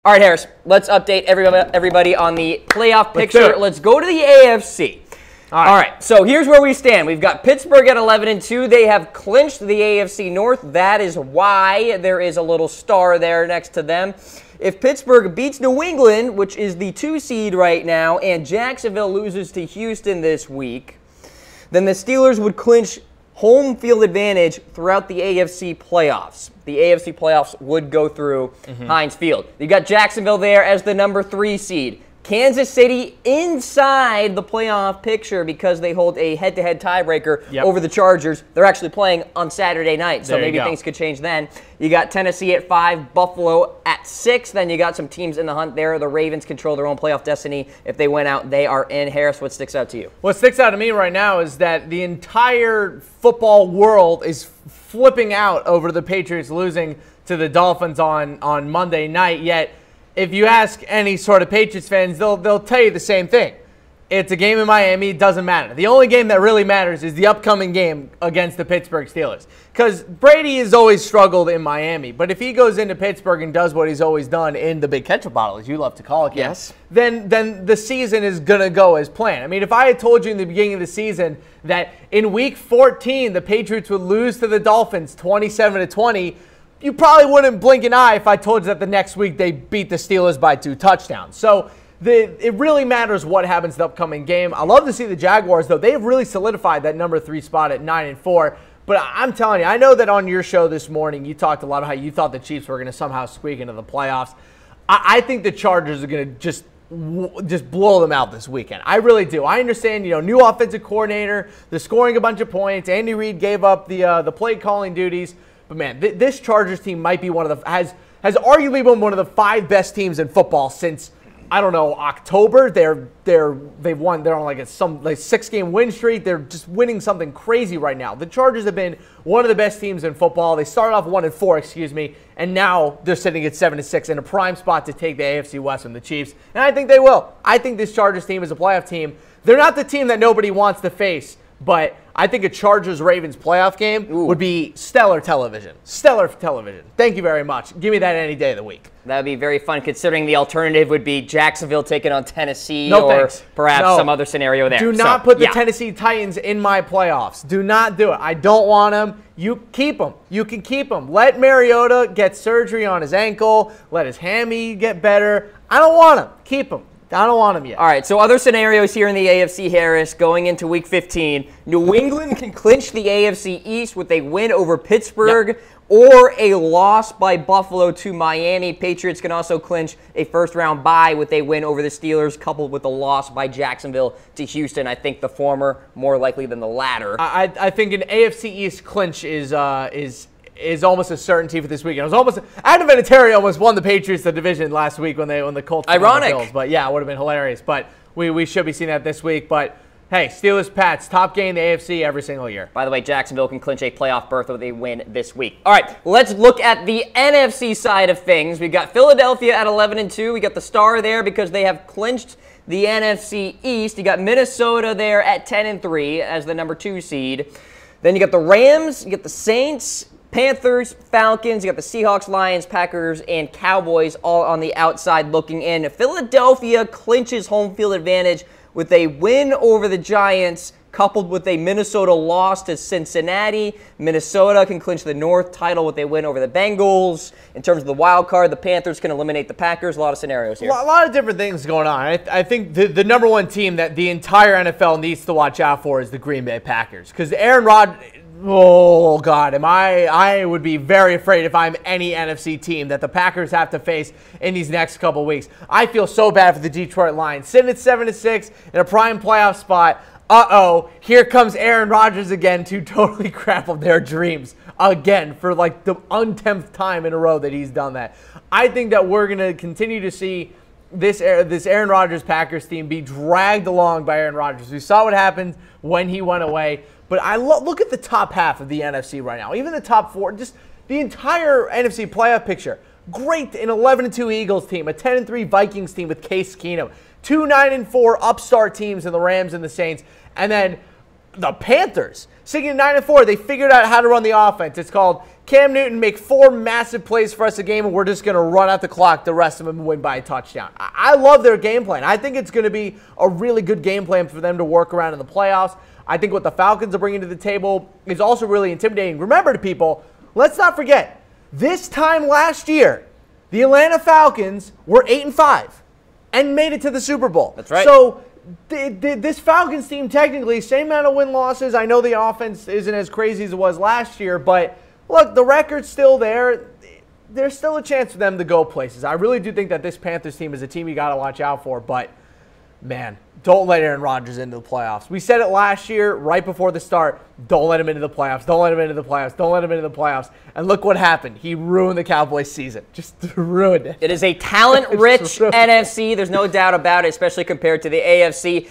All right, Harris, let's update everybody on the playoff picture. Let's go to the AFC. All right, so here's where we stand. We've got Pittsburgh at 11-2. They have clinched the AFC North. That is why there is a little star there next to them. If Pittsburgh beats New England, which is the 2 seed right now, and Jacksonville loses to Houston this week, then the Steelers would clinch home field advantage throughout the AFC playoffs. The AFC playoffs would go through Heinz Field. You got Jacksonville there as the number 3 seed. Kansas City inside the playoff picture because they hold a head-to-head tiebreaker over the Chargers. They're actually playing on Saturday night, so maybe things could change then. You got Tennessee at 5, Buffalo at 6. Then you got some teams in the hunt there. The Ravens control their own playoff destiny. If they win out, they are in. Harris, what sticks out to you? What sticks out to me right now is that the entire football world is flipping out over the Patriots losing to the Dolphins on Monday night, yet if you ask any sort of Patriots fans, they'll tell you the same thing. It's a game in Miami. It doesn't matter. The only game that really matters is the upcoming game against the Pittsburgh Steelers. Because Brady has always struggled in Miami. But if he goes into Pittsburgh and does what he's always done in the big ketchup bottle, as you love to call it, then the season is going to go as planned. I mean, if I had told you in the beginning of the season that in Week 14 the Patriots would lose to the Dolphins 27-20, you probably wouldn't blink an eye if I told you that the next week they beat the Steelers by 2 touchdowns. So it really matters what happens in the upcoming game. I love to see the Jaguars, though. They've really solidified that number 3 spot at 9-4. But I'm telling you, I know that on your show this morning, you talked a lot about how you thought the Chiefs were going to somehow squeak into the playoffs. I think the Chargers are going to just blow them out this weekend. I really do. I understand, new offensive coordinator, they're scoring a bunch of points. Andy Reid gave up the play calling duties. But man, this Chargers team might be has arguably been one of the 5 best teams in football since, I don't know, October. They've won. They're on like a 6-game win streak. They're just winning something crazy right now. The Chargers have been one of the best teams in football. They started off 1-4, and now they're sitting at 7-6 in a prime spot to take the AFC West from the Chiefs. And I think they will. I think this Chargers team is a playoff team. They're not the team that nobody wants to face, but I think a Chargers-Ravens playoff game would be stellar television. Stellar television. Thank you very much. Give me that any day of the week. That would be very fun, considering the alternative would be Jacksonville taking on Tennessee perhaps some other scenario there. Do not put the Tennessee Titans in my playoffs. Do not do it. I don't want them. You keep them. You can keep them. Let Mariota get surgery on his ankle. Let his hammy get better. I don't want him. Keep him. I don't want him yet. All right, so other scenarios here in the AFC, Harris, going into Week 15. New England can clinch the AFC East with a win over Pittsburgh or a loss by Buffalo to Miami. Patriots can also clinch a first-round bye with a win over the Steelers, coupled with a loss by Jacksonville to Houston. I think the former more likely than the latter. I think an AFC East clinch is almost a certainty for this weekend. It was almost Adam Vinatieri almost won the Patriots the division last week when the Colts won the Bills. But yeah, it would have been hilarious. But we should be seeing that this week. But hey, Steelers Pats, top game in the AFC every single year. By the way, Jacksonville can clinch a playoff berth with a win this week. All right, let's look at the NFC side of things. We've got Philadelphia at 11-2. We got the star there because they have clinched the NFC East. You got Minnesota there at 10-3 as the number 2 seed. Then you got the Rams, you got the Saints, Panthers, Falcons, you got the Seahawks, Lions, Packers, and Cowboys all on the outside looking in. Philadelphia clinches home field advantage with a win over the Giants, coupled with a Minnesota loss to Cincinnati. Minnesota can clinch the North title with a win over the Bengals. In terms of the wild card, the Panthers can eliminate the Packers. A lot of scenarios here. A lot of different things going on. I think the number 1 team that the entire NFL needs to watch out for is the Green Bay Packers. Because Aaron Rodgers... Oh, God, I would be very afraid if I'm any NFC team that the Packers have to face in these next couple weeks. I feel so bad for the Detroit Lions. Sitting at 7-6 in a prime playoff spot. Here comes Aaron Rodgers again to totally cripple their dreams again for like the untempth time in a row that he's done that. I think that we're going to continue to see this Aaron Rodgers Packers team be dragged along by Aaron Rodgers. We saw what happened when he went away. But I look at the top half of the NFC right now. Even the top 4, just the entire NFC playoff picture. Great, an 11-2 Eagles team, a 10-3 Vikings team with Case Keenum, 2 9-4 upstart teams in the Rams and the Saints, and then the Panthers, sitting at 9-4, they figured out how to run the offense. It's called Cam Newton make 4 massive plays for us a game, and we're just going to run out the clock the rest of them and win by a touchdown. I love their game plan. I think it's going to be a really good game plan for them to work around in the playoffs. I think what the Falcons are bringing to the table is also really intimidating. Remember, people, let's not forget, this time last year, the Atlanta Falcons were 8-5 and made it to the Super Bowl. That's right. So this Falcons team, technically, same amount of win-losses. I know the offense isn't as crazy as it was last year, but look, the record's still there. There's still a chance for them to go places. I really do think that this Panthers team is a team you got to watch out for, but, man, don't let Aaron Rodgers into the playoffs. We said it last year, right before the start, don't let him into the playoffs, don't let him into the playoffs, don't let him into the playoffs. And look what happened. He ruined the Cowboys' season. Just ruined it. It is a talent-rich NFC. There's no doubt about it, especially compared to the AFC.